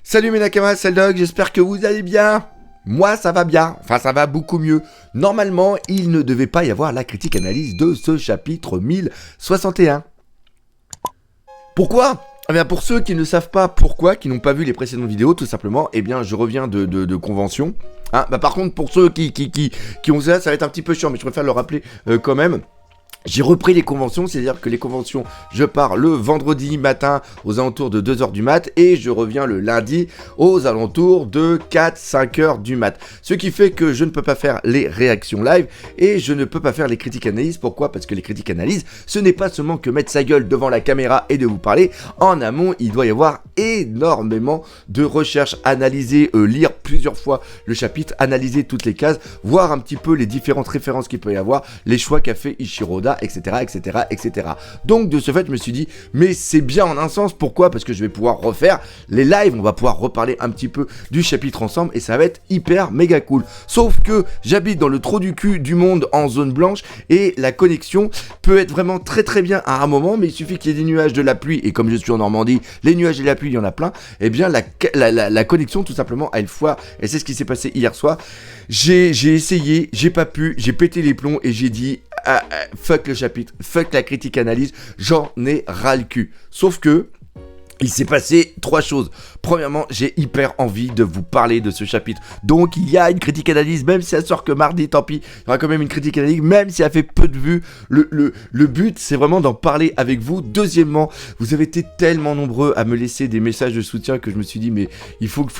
Salut mes Nakamas, c'est le Dog, j'espère que vous allez bien. Moi ça va bien, enfin ça va beaucoup mieux. Normalement, il ne devait pas y avoir la critique analyse de ce chapitre 1061. Pourquoi ? Eh bien pour ceux qui ne savent pas pourquoi, qui n'ont pas vu les précédentes vidéos, tout simplement, eh bien je reviens de convention. Hein, par contre pour ceux qui ont ça va être un petit peu chiant, mais je préfère le rappeler quand même. J'ai repris les conventions, c'est-à-dire que les conventions, je pars le vendredi matin aux alentours de 2h du mat et je reviens le lundi aux alentours de 4-5h du mat. Ce qui fait que je ne peux pas faire les réactions live et je ne peux pas faire les critiques analyses. Pourquoi ? Parce que les critiques analyses, ce n'est pas seulement que mettre sa gueule devant la caméra et de vous parler. En amont, il doit y avoir énormément de recherches, analyser, lire plusieurs fois le chapitre, analyser toutes les cases, voir un petit peu les différentes références qu'il peut y avoir, les choix qu'a fait Eiichiro Oda, etc., etc., etc. Donc de ce fait, je me suis dit, mais c'est bien en un sens, pourquoi ? Parce que je vais pouvoir refaire les lives, on va pouvoir reparler un petit peu du chapitre ensemble et ça va être hyper méga cool. Sauf que j'habite dans le trou du cul du monde en zone blanche et la connexion peut être vraiment très très bien à un moment, mais il suffit qu'il y ait des nuages, de la pluie, et comme je suis en Normandie, les nuages et la pluie, il y en a plein, et bien la connexion tout simplement a une foire, et c'est ce qui s'est passé hier soir. J'ai essayé, j'ai pas pu, j'ai pété les plombs et j'ai dit fuck le chapitre, fuck la critique analyse, j'en ai ras le cul. Sauf que il s'est passé 3 choses. Premièrement, j'ai hyper envie de vous parler de ce chapitre. Donc, il y a une critique analyse, même si elle sort que mardi, tant pis. Il y aura quand même une critique analyse, même si elle fait peu de vues. Le but, c'est vraiment d'en parler avec vous. Deuxièmement, vous avez été tellement nombreux à me laisser des messages de soutien que je me suis dit, mais il faut que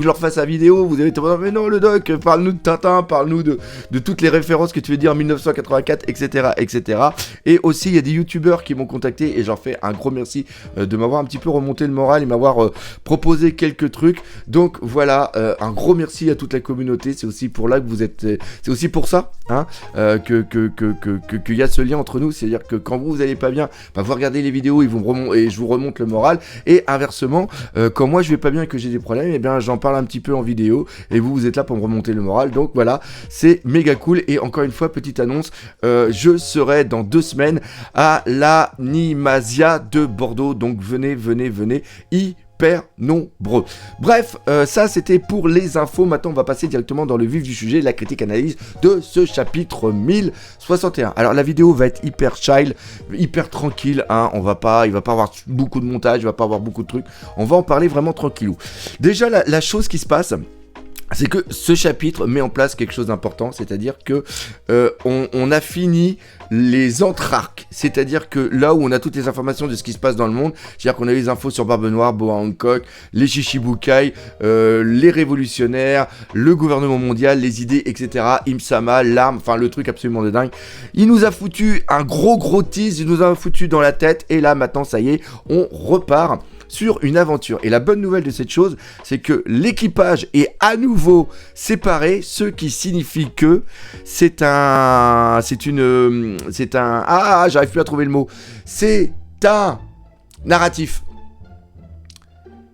je leur fasse la vidéo. Vous avez été mais non le doc, parle-nous de Tintin, parle-nous de toutes les références que tu veux dire 1984, etc., etc. Et aussi il y a des youtubeurs qui m'ont contacté et j'en fais un gros merci de m'avoir un petit peu remonté le moral et m'avoir proposé quelques trucs. Donc voilà, un gros merci à toute la communauté. C'est aussi pour là que vous êtes, c'est aussi pour ça hein, qu'il y a ce lien entre nous. C'est-à-dire que quand vous allez pas bien, bah, vous regardez les vidéos et je vous remonte le moral. Et inversement, quand moi je vais pas bien et que j'ai des problèmes, et bien j'en parle un petit peu en vidéo et vous êtes là pour me remonter le moral. Donc voilà, c'est méga cool. Et encore une fois, petite annonce, je serai dans 2 semaines à l'Animasia de Bordeaux. Donc venez hyper nombreux. Bref, ça c'était pour les infos. Maintenant on va passer directement dans le vif du sujet, la critique analyse de ce chapitre 1061. Alors la vidéo va être hyper chill, hyper tranquille, hein. Il va pas avoir beaucoup de montage, il va pas avoir beaucoup de trucs. On va en parler vraiment tranquillou. Déjà la chose qui se passe, c'est que ce chapitre met en place quelque chose d'important, c'est-à-dire que on a fini les entr'arcs, c'est-à-dire que là où on a toutes les informations de ce qui se passe dans le monde, c'est-à-dire qu'on a les infos sur Barbe Noire, Boa Hancock, les Shichibukai, les révolutionnaires, le gouvernement mondial, les idées, etc., Imsama, l'arme, enfin le truc absolument de dingue. Il nous a foutu un gros tease, il nous a foutu dans la tête, et là maintenant ça y est, on repart sur une aventure. Et la bonne nouvelle de cette chose, c'est que l'équipage est à nouveau séparé, ce qui signifie que c'est un j'arrive plus à trouver le mot. C'est un narratif.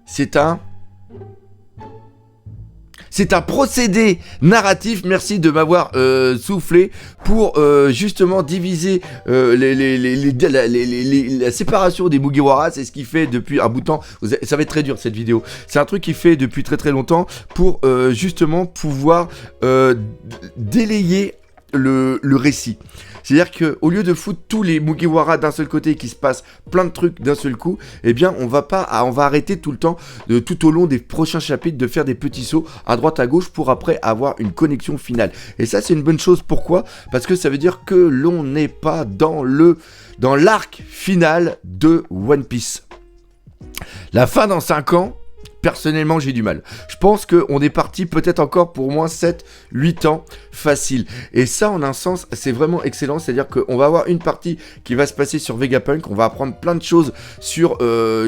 C'est un procédé narratif, merci de m'avoir soufflé, pour justement diviser la séparation des Mugiwara. C'est ce qu'il fait depuis un bout de temps. Ça va être très dur cette vidéo. C'est un truc qu'il fait depuis très très longtemps pour justement pouvoir délayer le récit. C'est-à-dire qu'au lieu de foutre tous les Mugiwara d'un seul côté et qu'il se passe plein de trucs d'un seul coup, eh bien on va arrêter tout le temps, tout au long des prochains chapitres, de faire des petits sauts à droite à gauche pour après avoir une connexion finale. Et ça c'est une bonne chose. Pourquoi ? Parce que ça veut dire que l'on n'est pas dans l'arc final de One Piece. La fin dans 5 ans, personnellement j'ai du mal. Je pense qu'on est parti peut-être encore pour au moins 7-8 ans facile. Et ça en un sens c'est vraiment excellent. C'est à dire qu'on va avoir une partie qui va se passer sur Vegapunk. On va apprendre plein de choses sur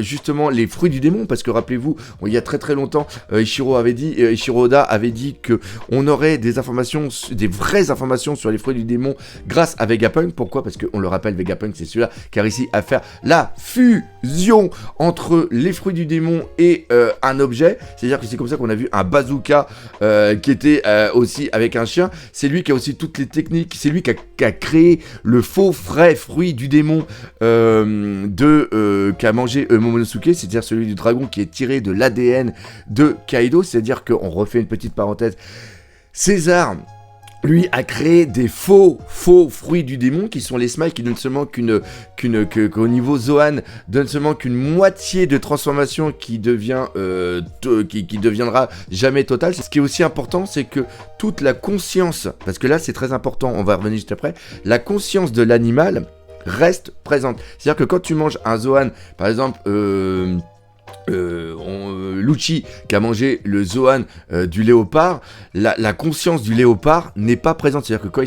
justement les fruits du démon. Parce que rappelez-vous, il y a très très longtemps Eiichiro Oda avait dit qu'on aurait des informations, des vraies informations sur les fruits du démon grâce à Vegapunk. Pourquoi ? Parce qu'on le rappelle, Vegapunk c'est celui-là qui a réussi à faire la fusion entre les fruits du démon et un objet, c'est-à-dire que c'est comme ça qu'on a vu un bazooka qui était aussi avec un chien. C'est lui qui a aussi toutes les techniques, c'est lui qui a créé le faux frais fruit du démon qu'a mangé Momonosuke, c'est-à-dire celui du dragon qui est tiré de l'ADN de Kaido, c'est-à-dire qu'on refait une petite parenthèse. César, lui, a créé des faux fruits du démon qui sont les smiles qui donnent seulement qu'au niveau Zoan, donnent seulement qu'une moitié de transformation qui deviendra jamais totale. Ce qui est aussi important, c'est que toute la conscience, parce que là c'est très important, on va revenir juste après, la conscience de l'animal reste présente. C'est-à-dire que quand tu manges un Zoan, par exemple, Lucci qui a mangé le Zoan du léopard, la conscience du léopard n'est pas présente. C'est-à-dire que quand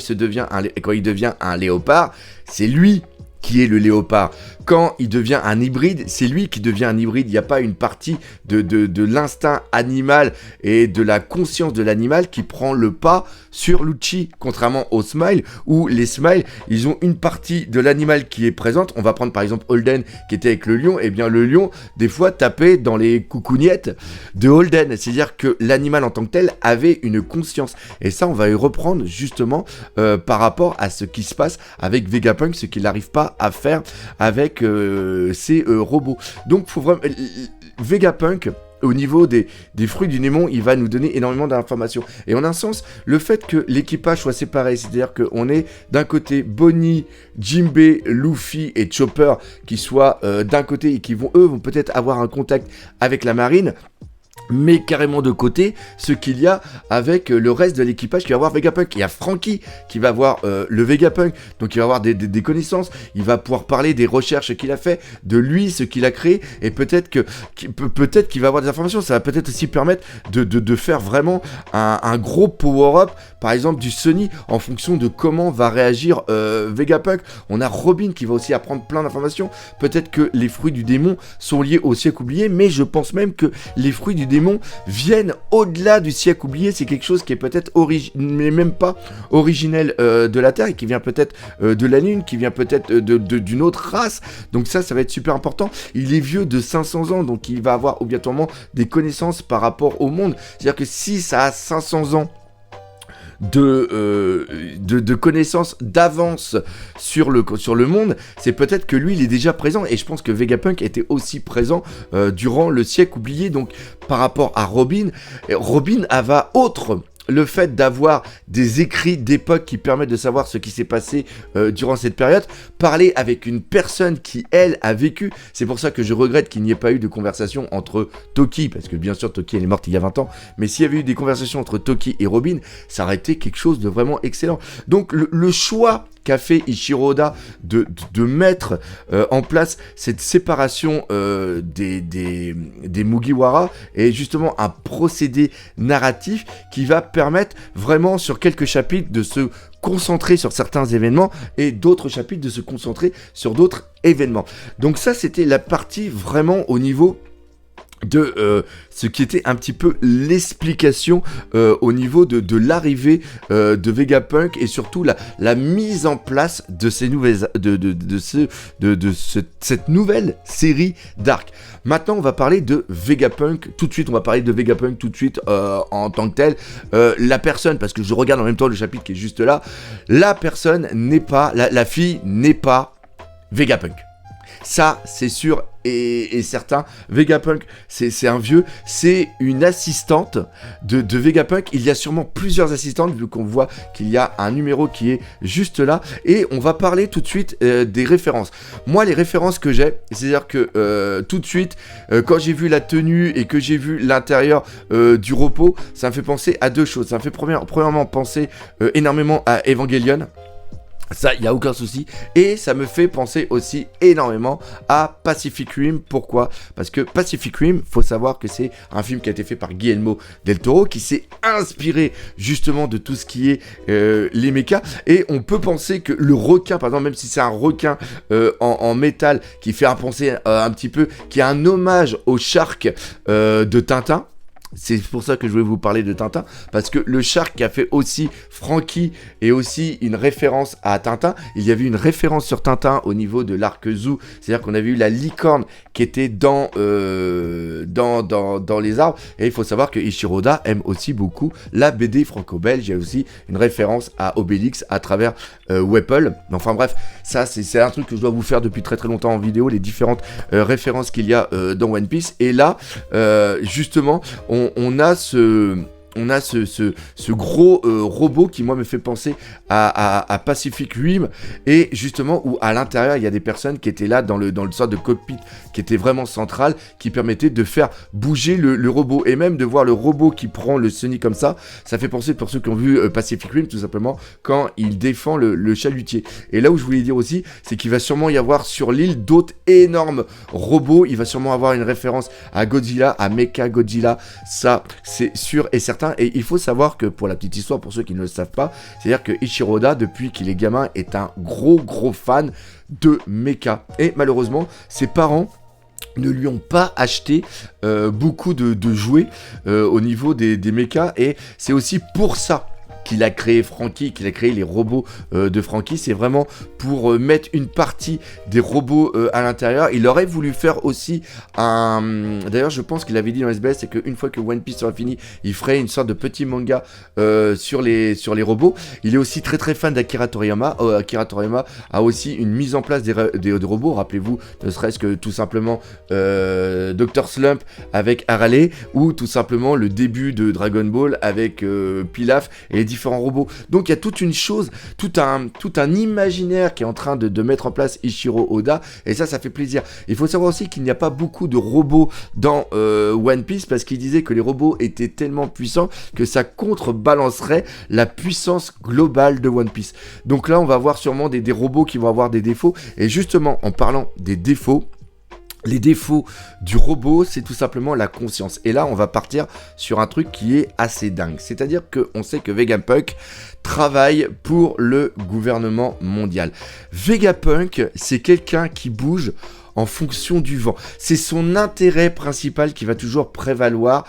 il devient un léopard, c'est lui qui est le léopard. Quand il devient un hybride, c'est lui qui devient un hybride. Il n'y a pas une partie de l'instinct animal et de la conscience de l'animal qui prend le pas sur Lucci, contrairement aux Smiles, où les Smiles, ils ont une partie de l'animal qui est présente. On va prendre par exemple Holden qui était avec le lion. Et bien le lion, des fois, tapait dans les coucougnettes de Holden. C'est-à-dire que l'animal en tant que tel avait une conscience. Et ça, on va y reprendre justement par rapport à ce qui se passe avec Vegapunk, ce qu'il n'arrive pas à faire avec ces robots. Donc faut vraiment Vegapunk au niveau des fruits du démon, il va nous donner énormément d'informations. Et en un sens, le fait que l'équipage soit séparé, c'est-à-dire qu'on est d'un côté Bonnie, Jinbei, Luffy et Chopper qui soient d'un côté et qui vont peut-être avoir un contact avec la marine, mais carrément de côté ce qu'il y a avec le reste de l'équipage qui va avoir Vegapunk. Il y a Franky qui va avoir le Vegapunk, donc il va avoir des connaissances, il va pouvoir parler des recherches qu'il a fait, de lui, ce qu'il a créé, et peut-être qu'il va avoir des informations. Ça va peut-être aussi permettre de faire vraiment un gros power-up, par exemple du Sunny, en fonction de comment va réagir Vegapunk. On a Robin qui va aussi apprendre plein d'informations. Peut-être que les fruits du démon sont liés au siècle oublié, mais je pense même que les fruits du démon viennent au-delà du siècle oublié. C'est quelque chose qui est peut-être mais même pas originel de la Terre, et qui vient peut-être de la Lune, qui vient peut-être d'une autre race. Donc ça va être super important. Il est vieux de 500 ans, donc il va avoir obligatoirement des connaissances par rapport au monde. C'est-à-dire que si ça a 500 ans de connaissances d'avance sur le monde, c'est peut-être que lui il est déjà présent, et je pense que Vegapunk était aussi présent durant le siècle oublié. Donc par rapport à Robin va autre le fait d'avoir des écrits d'époque qui permettent de savoir ce qui s'est passé durant cette période, parler avec une personne qui, elle, a vécu. C'est pour ça que je regrette qu'il n'y ait pas eu de conversation entre Toki, parce que bien sûr Toki elle est morte il y a 20 ans, mais s'il y avait eu des conversations entre Toki et Robin, ça aurait été quelque chose de vraiment excellent. Donc le choix qu'a fait Ichiro Oda de mettre en place cette séparation des Mugiwara est justement un procédé narratif qui va permettre vraiment sur quelques chapitres de se concentrer sur certains événements et d'autres chapitres de se concentrer sur d'autres événements. Donc ça c'était la partie vraiment au niveau de ce qui était un petit peu l'explication au niveau de l'arrivée de Vegapunk, et surtout la mise en place de ces nouvelles cette nouvelle série d'arcs. Maintenant on va parler de Vegapunk tout de suite, en tant que tel. La personne, parce que je regarde en même temps le chapitre qui est juste là, la personne n'est pas, la fille n'est pas Vegapunk. Ça, c'est sûr et certain. Vegapunk, c'est un vieux, c'est une assistante de Vegapunk. Il y a sûrement plusieurs assistantes, vu qu'on voit qu'il y a un numéro qui est juste là. Et on va parler tout de suite des références. Moi, les références que j'ai, c'est-à-dire que tout de suite, quand j'ai vu la tenue et que j'ai vu l'intérieur du repos, ça me fait penser à deux choses. Ça me fait premièrement penser énormément à Evangelion. Ça, il n'y a aucun souci. Et ça me fait penser aussi énormément à Pacific Rim. Pourquoi ? Parce que Pacific Rim, faut savoir que c'est un film qui a été fait par Guillermo del Toro, qui s'est inspiré justement de tout ce qui est les mechas. Et on peut penser que le requin, par exemple, même si c'est un requin en métal, qui fait penser un petit peu, qui a un hommage au Shark de Tintin. c'est pour ça que je voulais vous parler de Tintin, parce que le Shark qui a fait aussi Frankie est aussi une référence à Tintin. Il y avait une référence sur Tintin au niveau de l'arc Zoo, c'est-à-dire qu'on avait eu la licorne qui était dans les arbres, et il faut savoir que Eiichiro Oda aime aussi beaucoup la BD franco-belge. Il y a aussi une référence à Obélix à travers Weppel. Enfin bref, ça c'est un truc que je dois vous faire depuis très très longtemps en vidéo, les différentes références qu'il y a dans One Piece. Et là, justement, on a ce gros robot qui moi me fait penser à Pacific Rim, et justement où à l'intérieur il y a des personnes qui étaient là dans le sorte de cockpit qui était vraiment central, qui permettait de faire bouger le robot, et même de voir le robot qui prend le Sunny comme ça fait penser, pour ceux qui ont vu Pacific Rim, tout simplement quand il défend le chalutier. Et là où je voulais dire aussi, c'est qu'il va sûrement y avoir sur l'île d'autres énormes robots. Il va sûrement avoir une référence à Godzilla, à Mecha Godzilla, ça c'est sûr et certain. Et il faut savoir que, pour la petite histoire, pour ceux qui ne le savent pas, c'est-à-dire que Eiichiro Oda, depuis qu'il est gamin, est un gros fan de mecha. Et malheureusement, ses parents ne lui ont pas acheté beaucoup de jouets au niveau des mechas, et c'est aussi pour ça qu'il a créé Frankie, qu'il a créé les robots de Frankie. C'est vraiment pour mettre une partie des robots à l'intérieur. Il aurait voulu faire aussi un... D'ailleurs, je pense qu'il avait dit dans SBS, c'est qu'une fois que One Piece sera fini, il ferait une sorte de petit manga sur les robots. Il est aussi très fan d'Akira Toriyama. Akira Toriyama a aussi une mise en place des robots. Rappelez-vous, ne serait-ce que tout simplement Dr. Slump avec Harale, ou tout simplement le début de Dragon Ball avec Pilaf et les différents robots. Donc il y a toute une chose, tout un imaginaire qui est en train de mettre en place Eiichiro Oda, et ça fait plaisir. Il faut savoir aussi qu'il n'y a pas beaucoup de robots dans One Piece, parce qu'il disait que les robots étaient tellement puissants que ça contrebalancerait la puissance globale de One Piece. Donc là on va voir sûrement des robots qui vont avoir des défauts, et justement en parlant des défauts, les défauts du robot, c'est tout simplement la conscience. Et là, on va partir sur un truc qui est assez dingue. C'est-à-dire qu'on sait que Vegapunk travaille pour le gouvernement mondial. Vegapunk, c'est quelqu'un qui bouge en fonction du vent. C'est son intérêt principal qui va toujours prévaloir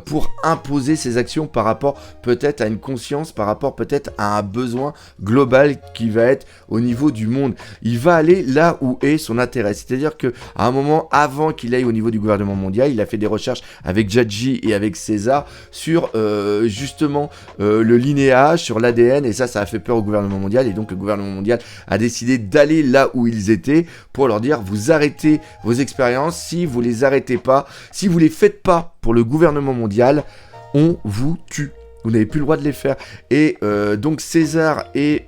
pour imposer ses actions par rapport peut-être à une conscience, par rapport peut-être à un besoin global qui va être au niveau du monde. Il va aller là où est son intérêt. C'est-à-dire qu'à un moment, avant qu'il aille au niveau du gouvernement mondial, il a fait des recherches avec Jadji et avec César sur justement le linéage, sur l'ADN, et ça a fait peur au gouvernement mondial, et donc le gouvernement mondial a décidé d'aller là où ils étaient pour leur dire: vous arrêtez vos expériences. Si vous les arrêtez pas, si vous les faites pas pour le gouvernement mondial, on vous tue. Vous n'avez plus le droit de les faire. Et donc César et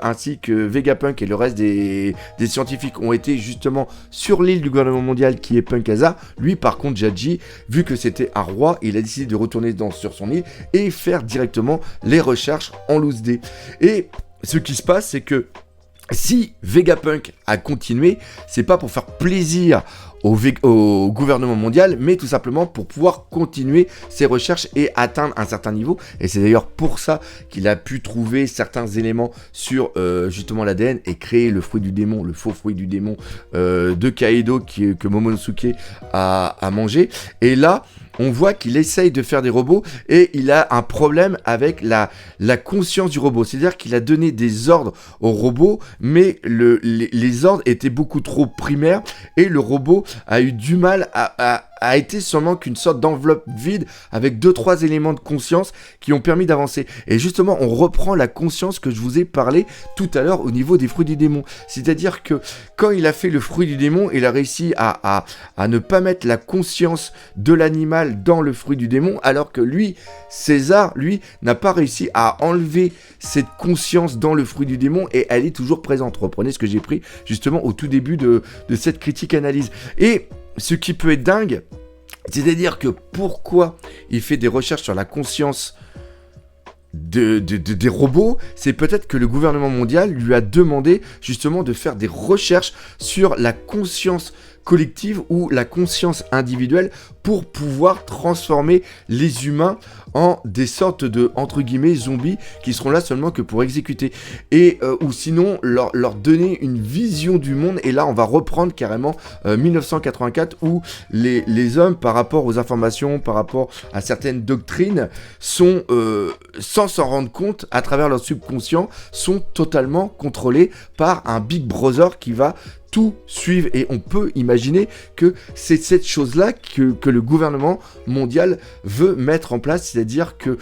ainsi que Vegapunk et le reste des scientifiques ont été justement sur l'île du gouvernement mondial qui est Punkasa. Lui par contre, Jadji, vu que c'était un roi, il a décidé de retourner sur son île et faire directement les recherches en loose day. Et ce qui se passe, c'est que si Vegapunk a continué, c'est pas pour faire plaisir au gouvernement mondial, mais tout simplement pour pouvoir continuer ses recherches et atteindre un certain niveau. Et c'est d'ailleurs pour ça qu'il a pu trouver certains éléments sur justement l'ADN et créer le fruit du démon, le faux fruit du démon de Kaido que Momonosuke a mangé. Et là, on voit qu'il essaye de faire des robots et il a un problème avec la conscience du robot. C'est-à-dire qu'il a donné des ordres au robot, mais les ordres étaient beaucoup trop primaires et le robot a eu du mal a été seulement qu'une sorte d'enveloppe vide avec 2-3 éléments de conscience qui ont permis d'avancer. Et justement, on reprend la conscience que je vous ai parlé tout à l'heure au niveau des fruits du démon. C'est-à-dire que quand il a fait le fruit du démon, il a réussi à ne pas mettre la conscience de l'animal dans le fruit du démon, alors que lui, César, lui, n'a pas réussi à enlever cette conscience dans le fruit du démon et elle est toujours présente. Reprenez ce que j'ai pris justement au tout début de cette critique-analyse. Et ce qui peut être dingue, c'est-à-dire que pourquoi il fait des recherches sur la conscience des robots, c'est peut-être que le gouvernement mondial lui a demandé justement de faire des recherches sur la conscience collective ou la conscience individuelle pour pouvoir transformer les humains en des sortes de, entre guillemets, zombies qui seront là seulement que pour exécuter. Et ou sinon leur donner une vision du monde. Et là on va reprendre carrément 1984 où les hommes par rapport aux informations, par rapport à certaines doctrines sont, sans s'en rendre compte, à travers leur subconscient, sont totalement contrôlés par un Big Brother qui va tout suivre. Et on peut imaginer que c'est cette chose-là que le gouvernement mondial veut mettre en place, c'est-à-dire que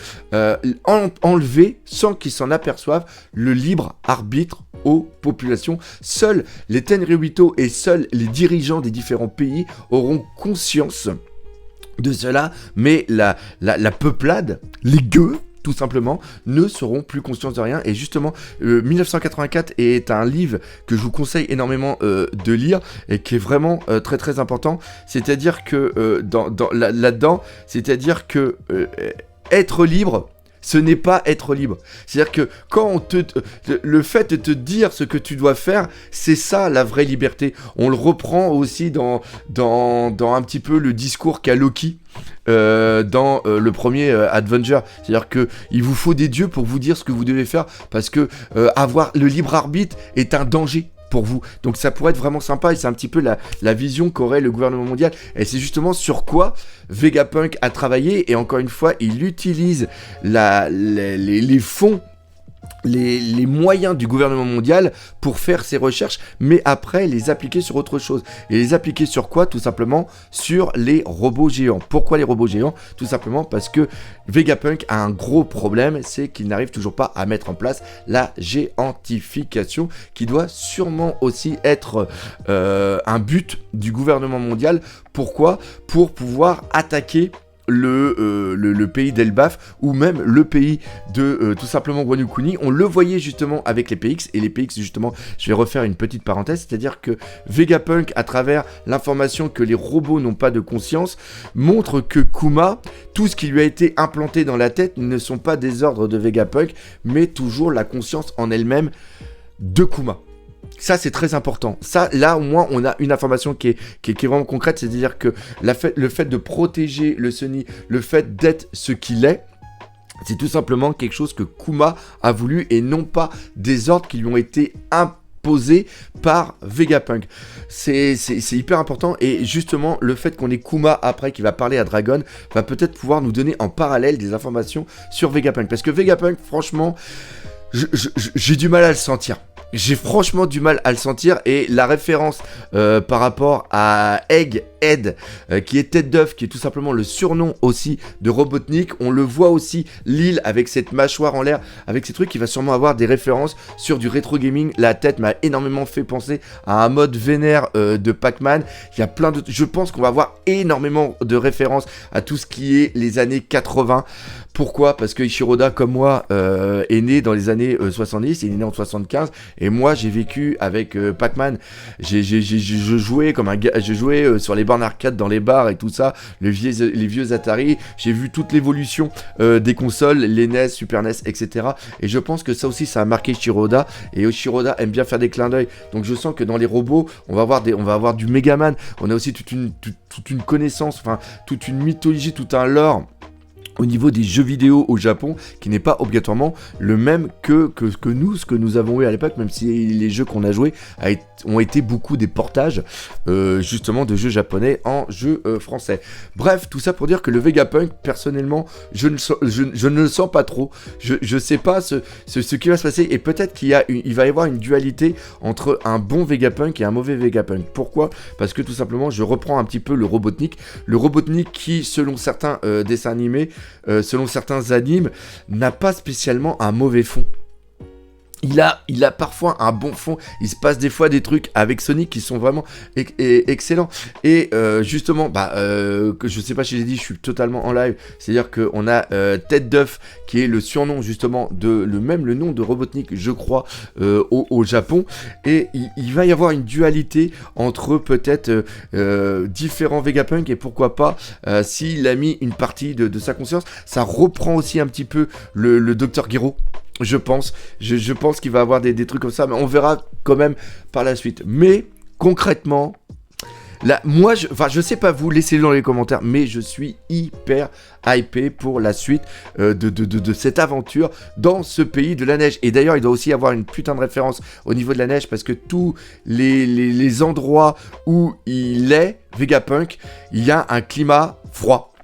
enlever, sans qu'ils s'en aperçoivent, le libre arbitre aux populations. Seuls les Tenryubito et seuls les dirigeants des différents pays auront conscience de cela, mais la peuplade, les gueux, tout simplement, ne seront plus conscients de rien. Et justement, 1984 est un livre que je vous conseille énormément de lire et qui est vraiment très très important. C'est-à-dire que là-dedans, c'est-à-dire que être libre, ce n'est pas être libre. C'est-à-dire que quand le fait de te dire ce que tu dois faire, c'est ça la vraie liberté. On le reprend aussi dans un petit peu le discours qu'a Loki dans le premier Avenger. C'est-à-dire que il vous faut des dieux pour vous dire ce que vous devez faire, parce que avoir le libre arbitre est un danger pour vous. Donc ça pourrait être vraiment sympa, et c'est un petit peu la vision qu'aurait le gouvernement mondial, et c'est justement sur quoi Vegapunk a travaillé. Et encore une fois, il utilise les fonds, les moyens du gouvernement mondial pour faire ses recherches, mais après les appliquer sur autre chose. Et les appliquer sur quoi? Tout simplement sur les robots géants. Pourquoi les robots géants? Tout simplement parce que Vegapunk a un gros problème, c'est qu'il n'arrive toujours pas à mettre en place la géantification, qui doit sûrement aussi être un but du gouvernement mondial. Pourquoi? Pour pouvoir attaquer le pays d'Elbaf, ou même le pays de tout simplement Wano Kuni. On le voyait justement avec les PX, et les PX justement, je vais refaire une petite parenthèse, c'est-à-dire que Vegapunk, à travers l'information que les robots n'ont pas de conscience, montre que Kuma, tout ce qui lui a été implanté dans la tête ne sont pas des ordres de Vegapunk, mais toujours la conscience en elle-même de Kuma. Ça, c'est très important. Ça, là, au moins, on a une information qui est vraiment concrète. C'est-à-dire que le fait de protéger le Sunny, le fait d'être ce qu'il est, c'est tout simplement quelque chose que Kuma a voulu, et non pas des ordres qui lui ont été imposés par Vegapunk. C'est hyper important. Et justement, le fait qu'on ait Kuma après qui va parler à Dragon va peut-être pouvoir nous donner en parallèle des informations sur Vegapunk. Parce que Vegapunk, franchement, j'ai du mal à le sentir. J'ai franchement du mal à le sentir, et la référence par rapport à Egghead, qui est tête d'œuf, qui est tout simplement le surnom aussi de Robotnik. On le voit aussi, l'île avec cette mâchoire en l'air, avec ces trucs, qui va sûrement avoir des références sur du rétro gaming. La tête m'a énormément fait penser à un mode vénère de Pac-Man. Il y a plein de... Je pense qu'on va avoir énormément de références à tout ce qui est les années 80. Pourquoi? Parce que Ishiroda, comme moi, est né dans les années 70, il est né en 75, et moi j'ai vécu avec Pac-Man. Je jouais comme un gars, je jouais sur les bornes arcade dans les bars et tout ça, les vieux Atari. J'ai vu toute l'évolution des consoles, les NES, Super NES, etc. Et je pense que ça aussi, ça a marqué Ishiroda, et Ishiroda aime bien faire des clins d'œil. Donc je sens que dans les robots, on va avoir du Megaman. On a aussi toute une connaissance, enfin toute une mythologie, tout un lore au niveau des jeux vidéo au Japon, qui n'est pas obligatoirement le même que nous, ce que nous avons eu à l'époque, même si les jeux qu'on a joués ont été beaucoup des portages justement de jeux japonais en jeux français. Bref, tout ça pour dire que le Vegapunk, personnellement, je ne le sens pas trop. Je sais pas ce qui va se passer, et peut-être il va y avoir une dualité entre un bon Vegapunk et un mauvais Vegapunk. Pourquoi? Parce que tout simplement, je reprends un petit peu le Robotnik qui, selon certains dessins animés, selon certains animes, n'a pas spécialement un mauvais fond. Il a parfois un bon fond. Il se passe des fois des trucs avec Sonic qui sont vraiment excellents. Et justement, que je sais pas si j'ai dit, je suis totalement en live. C'est-à-dire qu'on a Tête d'œuf, qui est le surnom justement le nom de Robotnik, je crois, au Japon. Et il va y avoir une dualité entre peut-être différents Vegapunk, et pourquoi pas s'il a mis une partie de sa conscience. Ça reprend aussi un petit peu le Dr Gero. Je pense qu'il va avoir des trucs comme ça, mais on verra quand même par la suite. Mais concrètement, Là, moi, je sais pas vous, laissez-le dans les commentaires, mais je suis hyper hypé pour la suite de cette aventure dans ce pays de la neige. Et d'ailleurs, il doit aussi y avoir une putain de référence au niveau de la neige, parce que tous les endroits où il est, Vegapunk, il y a un climat froid.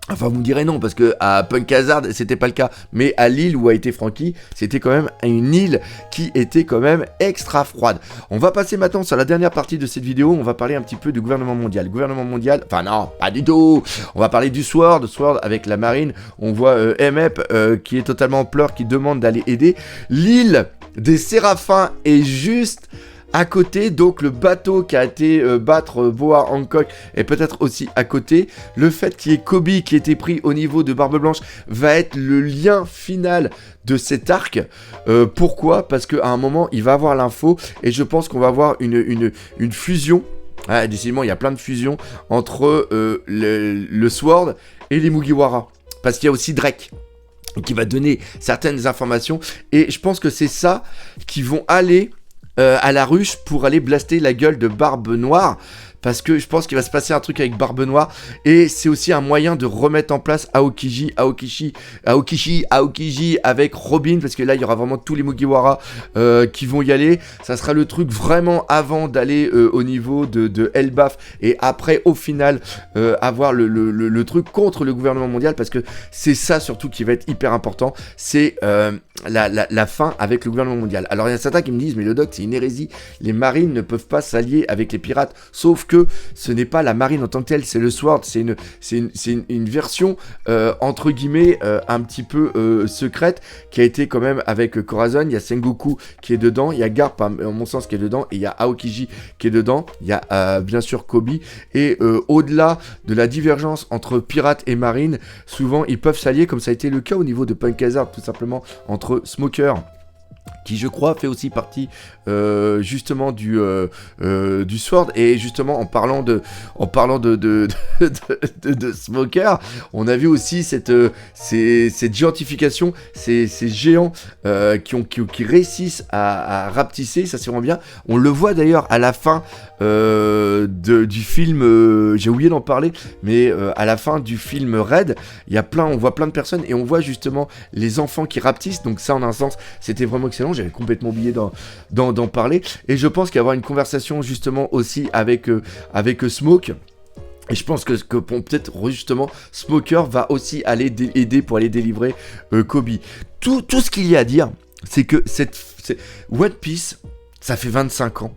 Enfin, vous me direz non, parce que à Punk Hazard, c'était pas le cas. Mais à l'île où a été Franky, c'était quand même une île qui était quand même extra froide. On va passer maintenant sur la dernière partie de cette vidéo. On va parler un petit peu du gouvernement mondial. Gouvernement mondial, enfin non, pas du tout. On va parler du Sword avec la marine. On voit Mep qui est totalement en pleurs, qui demande d'aller aider. L'île des Séraphins est juste à côté, donc le bateau qui a été battre Boa Hancock est peut-être aussi à côté. Le fait qu'il y ait Kobe qui a été pris au niveau de Barbe Blanche va être le lien final de cet arc. Pourquoi ? Parce qu'à un moment, il va avoir l'info et je pense qu'on va avoir une fusion. Ah, décidément, il y a plein de fusions entre le Sword et les Mugiwara. Parce qu'il y a aussi Drake qui va donner certaines informations. Et je pense que c'est ça qui vont aller à la ruche pour aller blaster la gueule de Barbe Noire, parce que je pense qu'il va se passer un truc avec Barbe Noire, et c'est aussi un moyen de remettre en place Aokiji avec Robin, parce que là il y aura vraiment tous les Mugiwara qui vont y aller. Ça sera le truc vraiment avant d'aller au niveau de Elbaf, et après au final avoir le truc contre le gouvernement mondial, parce que c'est ça surtout qui va être hyper important, c'est la fin avec le gouvernement mondial. Alors il y a certains qui me disent mais le doc c'est une hérésie, les marines ne peuvent pas s'allier avec les pirates, sauf que ce n'est pas la marine en tant que telle, c'est le Sword, c'est une version entre guillemets un petit peu secrète qui a été quand même avec Corazon. Il y a Sengoku qui est dedans, il y a Garp en mon sens qui est dedans, et il y a Aokiji qui est dedans, il y a bien sûr Kobe, et au-delà de la divergence entre pirates et marine, souvent ils peuvent s'allier, comme ça a été le cas au niveau de Punk Hazard, tout simplement entre Smoker, qui je crois fait aussi partie justement du Sword. Et justement en parlant de Smoker, on a vu aussi cette géantification, ces géants qui réussissent à rapetisser, ça c'est vraiment bien. On le voit d'ailleurs à la fin du film, j'ai oublié d'en parler, mais à la fin du film Red, on voit plein de personnes, et on voit justement les enfants qui rapetissent, donc ça en un sens c'était vraiment excellent. J'avais complètement oublié d'en parler, et je pense qu'il va y avoir une conversation justement aussi avec Smoke. Et je pense que peut-être justement Smoker va aussi aller aider pour aller délivrer Kobe. Tout ce qu'il y a à dire, c'est que One Piece, ça fait 25 ans.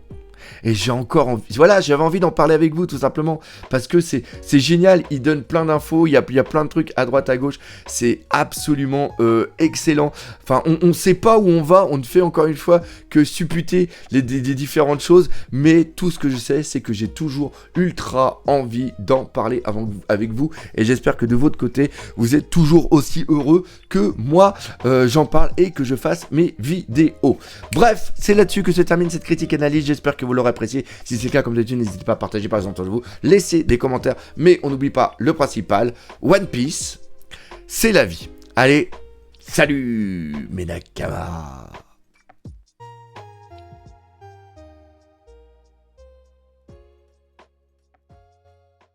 Et j'ai encore envie, voilà, j'avais envie d'en parler avec vous tout simplement, parce que c'est génial, il donne plein d'infos, il y a plein de trucs à droite à gauche, c'est absolument excellent. Enfin, on sait pas où on va, on ne fait encore une fois que supputer des différentes choses, mais tout ce que je sais, c'est que j'ai toujours ultra envie d'en parler avec vous, et j'espère que de votre côté, vous êtes toujours aussi heureux que moi, j'en parle et que je fasse mes vidéos. Bref, c'est là-dessus que se termine cette critique analyse, j'espère que vous l'aurez apprécié. Si c'est le cas, comme d'habitude, n'hésitez pas à partager par exemple entre vous, laissez des commentaires, mais on n'oublie pas le principal, One Piece, c'est la vie. Allez, salut mes nakamas.